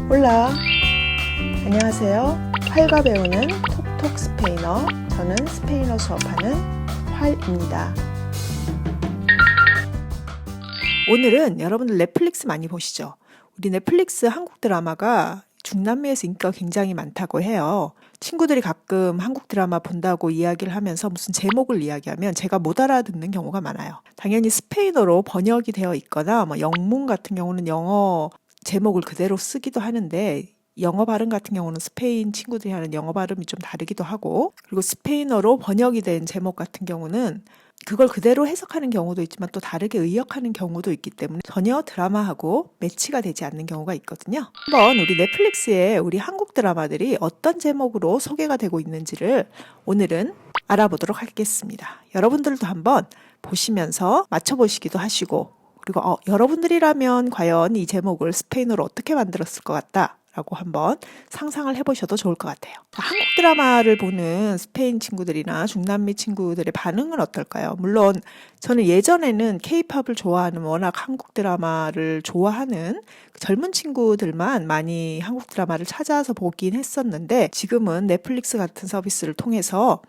올라! 안녕하세요. 활과 배우는 톡톡 스페인어, 저는 스페인어 수업하는 활입니다. 오늘은 여러분들 넷플릭스 많이 보시죠? 우리 넷플릭스 한국 드라마가 중남미에서 인기가 굉장히 많다고 해요. 친구들이 가끔 한국 드라마 본다고 이야기를 하면서 무슨 제목을 이야기하면 제가 못 알아듣는 경우가 많아요. 당연히 스페인어로 번역이 되어 있거나 영문 같은 경우는 영어 제목을 그대로 쓰기도 하는데 영어 발음 같은 경우는 스페인 친구들이 하는 영어 발음이 좀 다르기도 하고, 그리고 스페인어로 번역이 된 제목 같은 경우는 그걸 그대로 해석하는 경우도 있지만 또 다르게 의역하는 경우도 있기 때문에 전혀 드라마하고 매치가 되지 않는 경우가 있거든요. 한번 우리 넷플릭스에 우리 한국 드라마들이 어떤 제목으로 소개가 되고 있는지를 오늘은 알아보도록 하겠습니다. 여러분들도 한번 보시면서 맞춰보시기도 하시고, 그리고 여러분들이라면 과연 이 제목을 스페인어로 어떻게 만들었을 것 같다 라고 한번 상상을 해보셔도 좋을 것 같아요. 한국 드라마를 보는 스페인 친구들이나 중남미 친구들의 반응은 어떨까요? 물론 저는 예전에는 케이팝을 좋아하는, 워낙 한국 드라마를 좋아하는 젊은 친구들만 많이 한국 드라마를 찾아서 보긴 했었는데, 지금은 넷플릭스 같은 서비스를 통해서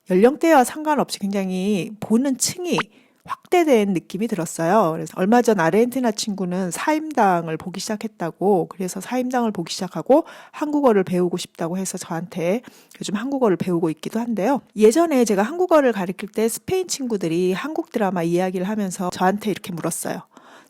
연령대와 상관없이 굉장히 보는 층이 확대된 느낌이 들었어요. 그래서 얼마 전 아르헨티나 친구는 사임당을 보기 시작했다고, 그래서 사임당을 보기 시작하고 한국어를 배우고 싶다고 해서 저한테 요즘 한국어를 배우고 있기도 한데요. 예전에 제가 한국어를 가르칠 때 스페인 친구들이 한국 드라마 이야기를 하면서 저한테 이렇게 물었어요.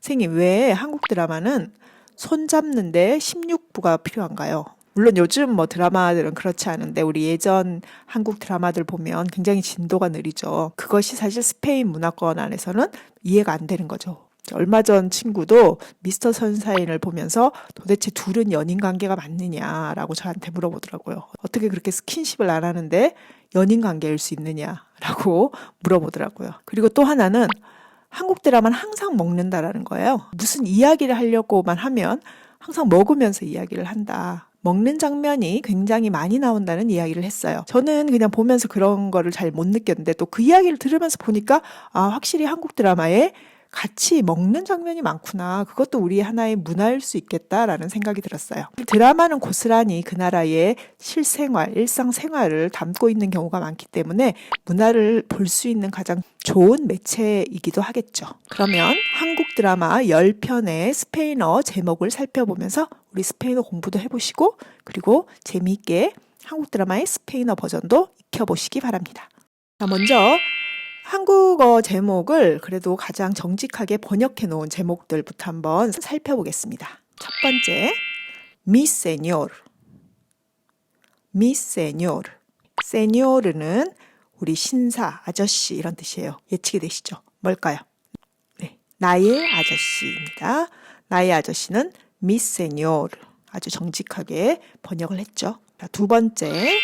선생님, 왜 한국 드라마는 손 잡는데 16부가 필요한가요? 물론 요즘 드라마들은 그렇지 않은데 우리 예전 한국 드라마들 보면 굉장히 진도가 느리죠. 그것이 사실 스페인 문화권 안에서는 이해가 안 되는 거죠. 얼마 전 친구도 미스터 선샤인을 보면서 도대체 둘은 연인 관계가 맞느냐라고 저한테 물어보더라고요. 어떻게 그렇게 스킨십을 안 하는데 연인 관계일 수 있느냐라고 물어보더라고요. 그리고 또 하나는 한국 드라마는 항상 먹는다라는 거예요. 무슨 이야기를 하려고만 하면 항상 먹으면서 이야기를 한다. 먹는 장면이 굉장히 많이 나온다는 이야기를 했어요. 저는 그냥 보면서 그런 거를 잘 못 느꼈는데 또 그 이야기를 들으면서 보니까 확실히 한국 드라마에 같이 먹는 장면이 많구나. 그것도 우리 하나의 문화일 수 있겠다라는 생각이 들었어요. 드라마는 고스란히 그 나라의 실생활, 일상생활을 담고 있는 경우가 많기 때문에 문화를 볼 수 있는 가장 좋은 매체이기도 하겠죠. 그러면 한국 드라마 10편의 스페인어 제목을 살펴보면서 우리 스페인어 공부도 해보시고, 그리고 재미있게 한국 드라마의 스페인어 버전도 익혀보시기 바랍니다. 자, 먼저 한국어 제목을 그래도 가장 정직하게 번역해 놓은 제목들부터 한번 살펴보겠습니다. 첫 번째, Mi señor. Mi señor. señor는 우리 신사, 아저씨 이런 뜻이에요. 예측이 되시죠? 뭘까요? 네, 나의 아저씨입니다. 나의 아저씨는 Mi señor. 아주 정직하게 번역을 했죠. 자, 두 번째,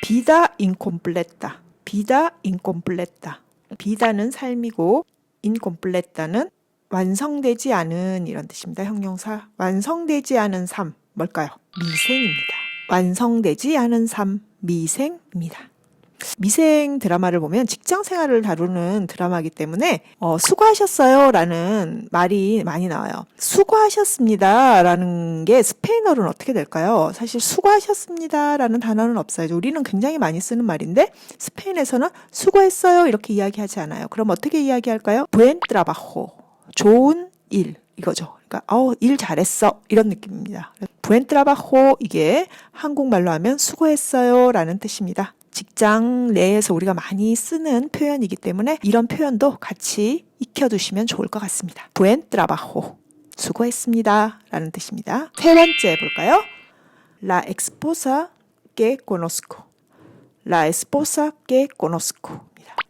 vida incompleta. vida incompleta. 비다는 삶이고 incomplete는 완성되지 않은 이런 뜻입니다. 형용사. 완성되지 않은 삶 뭘까요? 미생입니다. 완성되지 않은 삶 미생입니다. 미생 드라마를 보면 직장 생활을 다루는 드라마이기 때문에 수고하셨어요 라는 말이 많이 나와요. 수고하셨습니다 라는 게 스페인어로는 어떻게 될까요? 사실 수고하셨습니다 라는 단어는 없어요. 우리는 굉장히 많이 쓰는 말인데 스페인에서는 수고했어요 이렇게 이야기하지 않아요. 그럼 어떻게 이야기할까요? buen trabajo, 좋은 일 이거죠. 그러니까 일 잘했어 이런 느낌입니다. buen trabajo 이게 한국말로 하면 수고했어요 라는 뜻입니다. 직장 내에서 우리가 많이 쓰는 표현이기 때문에 이런 표현도 같이 익혀두시면 좋을 것 같습니다. buen trabajo, 수고했습니다 라는 뜻입니다. 세 번째 볼까요? La esposa que conozco. La esposa que conozco.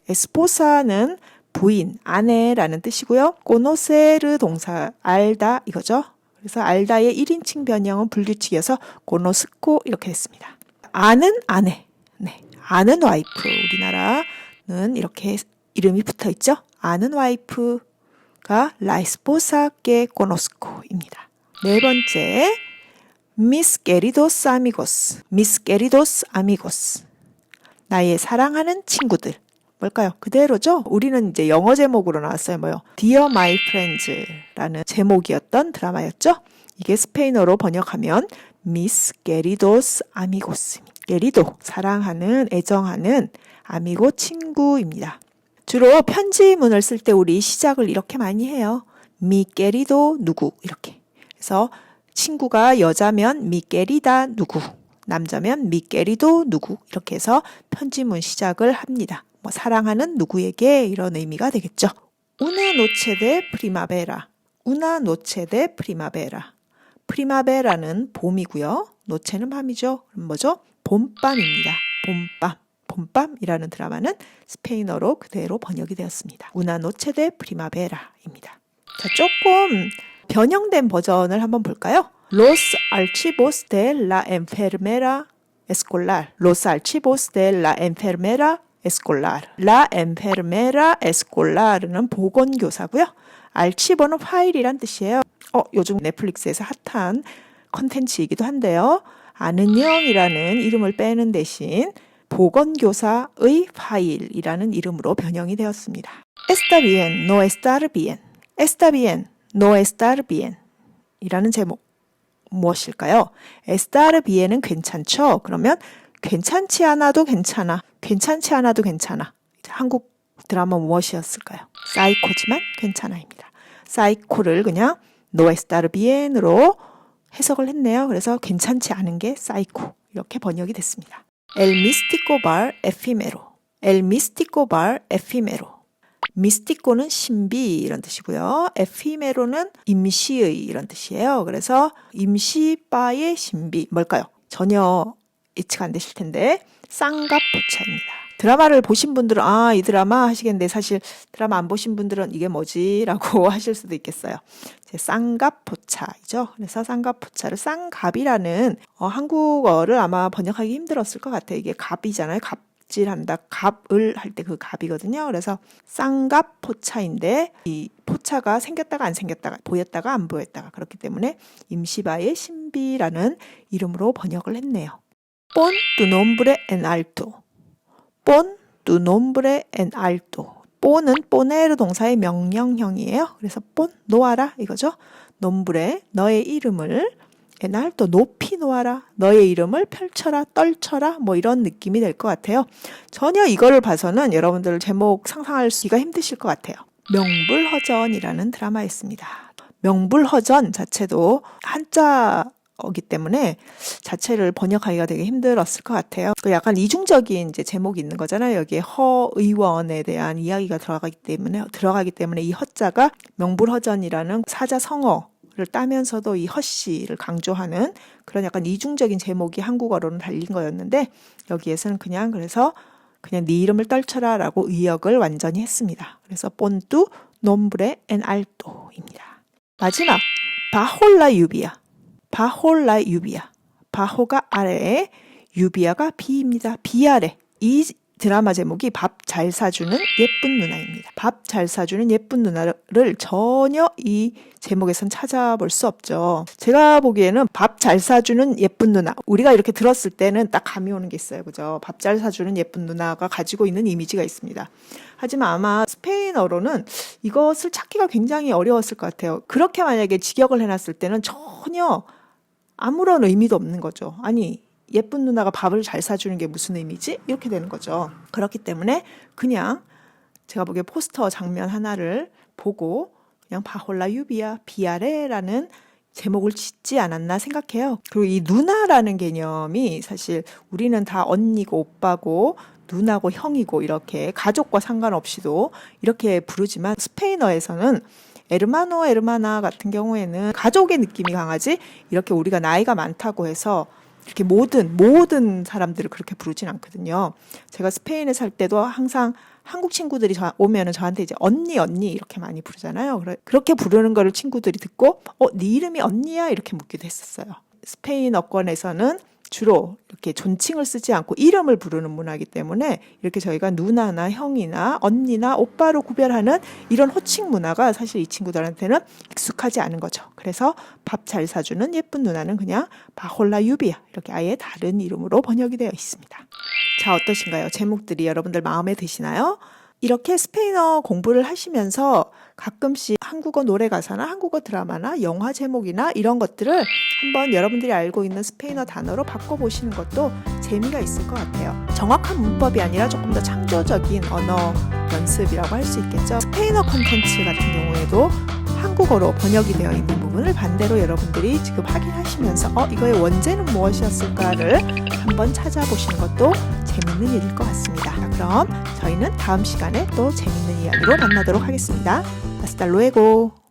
esposa는 부인, 아내라는 뜻이고요. conocer 동사, 알다 이거죠. 그래서 알다의 1인칭 변형은 불규칙이어서 conozco 이렇게 됐습니다. 아는 아내. 네. 아는 와이프, 우리나라는 이렇게 이름이 붙어 있죠. 아는 와이프가 La esposa que conozco입니다. 네 번째, Mis queridos amigos. Mis queridos amigos. 나의 사랑하는 친구들. 뭘까요? 그대로죠? 우리는 이제 영어 제목으로 나왔어요. Dear My Friends라는 제목이었던 드라마였죠. 이게 스페인어로 번역하면 Mis queridos amigos. querido, 사랑하는, 애정하는, 아미고, 친구입니다. 주로 편지문을 쓸 때 우리 시작을 이렇게 많이 해요. Mi querido 누구 이렇게. 그래서 친구가 여자면 mi querida 누구, 남자면 mi querido 누구 이렇게 해서 편지문 시작을 합니다. 뭐 사랑하는 누구에게 이런 의미가 되겠죠. Una noche de primavera. Una noche de primavera. 프리마베라는 봄이고요. 노체는 밤이죠. 그럼 뭐죠? 봄밤입니다. 봄밤. 봄밤이라는 드라마는 스페인어로 그대로 번역이 되었습니다. Una noche de primavera입니다. 자, 조금 변형된 버전을 한번 볼까요? Los archivos de la enfermera escolar. Los archivos de la enfermera escolar. La enfermera escolar는 보건교사고요. archivo는 파일이란 뜻이에요. 요즘 넷플릭스에서 핫한 컨텐츠이기도 한데요. 아는 영이라는 이름을 빼는 대신 보건교사의 파일이라는 이름으로 변형이 되었습니다. Está bien, no estar bien. Está bien, no estar bien. 이라는 제목 무엇일까요? Estar bien은 괜찮죠? 그러면 괜찮지 않아도 괜찮아. 괜찮지 않아도 괜찮아. 한국 드라마 무엇이었을까요? 사이코지만 괜찮아입니다. 사이코를 그냥 no estar bien으로 해석을 했네요. 그래서 괜찮지 않은 게 사이코 이렇게 번역이 됐습니다. El místico bar efímero. El místico bar efímero. 미스티코는 신비 이런 뜻이고요. 에피메로는 임시의 이런 뜻이에요. 그래서 임시바의 신비 뭘까요? 전혀 예측 안 되실 텐데 쌍갑포차입니다. 드라마를 보신 분들은 이 드라마 하시겠는데 사실 드라마 안 보신 분들은 이게 뭐지? 라고 하실 수도 있겠어요. 쌍갑포차이죠. 그래서 쌍갑포차를 쌍갑이라는 한국어를 아마 번역하기 힘들었을 것 같아요. 이게 갑이잖아요. 갑질한다. 갑을 할 때 그 갑이거든요. 그래서 쌍갑포차인데 이 포차가 생겼다가 안 생겼다가 보였다가 안 보였다가 그렇기 때문에 임시바의 신비라는 이름으로 번역을 했네요. Pon tu nombre en alto. Pon tu nombre en alto. pon은 poner 동사의 명령형이에요. 그래서 pon, 놓아라 이거죠. nombre, 너의 이름을 en alto, 높이 놓아라. 너의 이름을 펼쳐라, 떨쳐라 뭐 이런 느낌이 될 것 같아요. 전혀 이거를 봐서는 여러분들 제목 상상하기가 힘드실 것 같아요. 명불허전이라는 드라마였습니다. 명불허전 자체도 한자어기 때문에 자체를 번역하기가 되게 힘들었을 것 같아요. 그 약간 이중적인 이제 제목이 있는 거잖아요. 여기에 허의원에 대한 이야기가 들어가기 때문에 이 허자가 명불허전이라는 사자성어를 따면서도 이 허씨를 강조하는 그런 약간 이중적인 제목이 한국어로는 달린 거였는데 여기에서는 그래서 네 이름을 떨쳐라라고 의역을 완전히 했습니다. 그래서 본뚜 nombre en alto입니다. 마지막 바홀라 유비아. 바홀라 유비아. 바호가 아래에 유비아가 비입니다. 비 아래. 이 드라마 제목이 밥 잘 사주는 예쁜 누나입니다. 밥 잘 사주는 예쁜 누나를 전혀 이 제목에선 찾아볼 수 없죠. 제가 보기에는 밥 잘 사주는 예쁜 누나. 우리가 이렇게 들었을 때는 딱 감이 오는 게 있어요. 그죠? 밥 잘 사주는 예쁜 누나가 가지고 있는 이미지가 있습니다. 하지만 아마 스페인어로는 이것을 찾기가 굉장히 어려웠을 것 같아요. 그렇게 만약에 직역을 해놨을 때는 전혀 아무런 의미도 없는 거죠. 아니 예쁜 누나가 밥을 잘 사주는 게 무슨 의미지? 이렇게 되는 거죠. 그렇기 때문에 그냥 제가 보기에 포스터 장면 하나를 보고 그냥 바홀라 유비아 비아레라는 제목을 짓지 않았나 생각해요. 그리고 이 누나라는 개념이 사실 우리는 다 언니고 오빠고 누나고 형이고 이렇게 가족과 상관없이도 이렇게 부르지만 스페인어에서는 에르마노, 에르마나 같은 경우에는 가족의 느낌이 강하지 이렇게 우리가 나이가 많다고 해서 이렇게 모든 사람들을 그렇게 부르진 않거든요. 제가 스페인에 살 때도 항상 한국 친구들이 오면은 저한테 이제 언니 이렇게 많이 부르잖아요. 그렇게 부르는 거를 친구들이 듣고 네 이름이 언니야? 이렇게 묻기도 했었어요. 스페인어권에서는 주로 이렇게 존칭을 쓰지 않고 이름을 부르는 문화이기 때문에 이렇게 저희가 누나나 형이나 언니나 오빠로 구별하는 이런 호칭 문화가 사실 이 친구들한테는 익숙하지 않은 거죠. 그래서 밥 잘 사주는 예쁜 누나는 그냥 바홀라 유비아 이렇게 아예 다른 이름으로 번역이 되어 있습니다. 자, 어떠신가요? 제목들이 여러분들 마음에 드시나요? 이렇게 스페인어 공부를 하시면서 가끔씩 한국어 노래 가사나 한국어 드라마나 영화 제목이나 이런 것들을 한번 여러분들이 알고 있는 스페인어 단어로 바꿔보시는 것도 재미가 있을 것 같아요. 정확한 문법이 아니라 조금 더 창조적인 언어 연습이라고 할 수 있겠죠. 스페인어 콘텐츠 같은 경우에도 한국어로 번역이 되어 있는 부분을 반대로 여러분들이 지금 확인하시면서 이거의 원제는 무엇이었을까를 한번 찾아보시는 것도 재밌는 일일 것 같습니다. 그럼 저희는 다음 시간에 또 재밌는 이야기로 만나도록 하겠습니다. Hasta luego.